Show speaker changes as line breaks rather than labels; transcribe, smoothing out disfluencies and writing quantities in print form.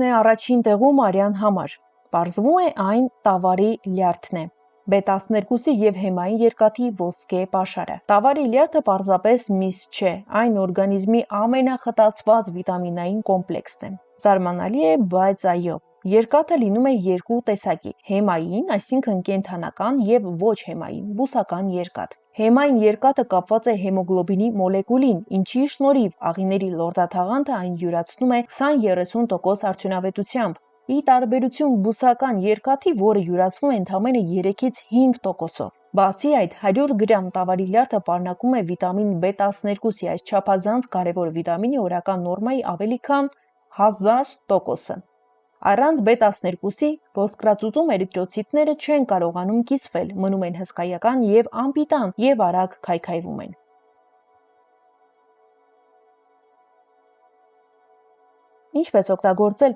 է առաջին տեղում արյան համար։ Պարզվում է այն տավարի լյարդն է։ B12-ի և հեմային երկաթի ոսկե պաշարը։ Տավարի լյարդը պարզապես միս չէ, այն օրգանիզմի ամենախտացված վիտամինային կոմպլեքսն է։ Զարմանալի է, բայց այո։ Երկաթը լինում է երկու տեսակի՝ հեմային, այսինքն կենդանական, եւ ոչ հեմային, բուսական երկաթ։ Հեմային երկաթը կապված է հեմոգլոբինի մոլեկուլին, ինչի շնորհիվ աղիների լորձաթաղանթը այն յուրացնում է 20-30% արդյունավետությամբ, ի տարբերություն բուսական երկաթի, որը յուրացվում է ընդամենը 3-ից 5%-ով։ Բացի այդ, 100 գրամ տավարի լյարդը պարունակում է վիտամին B12-ի, այս չափազանց կարևոր վիտամինի օրական նորմայի ավելի քան 1000%-ը։ Առանց B12-ի ոսկրածուծում էրիթրոցիտները չեն կարողանում կիսվել, մնում են հսկայական և անպիտան և արագ քայքայվում են։ Ինչպես օգտագործել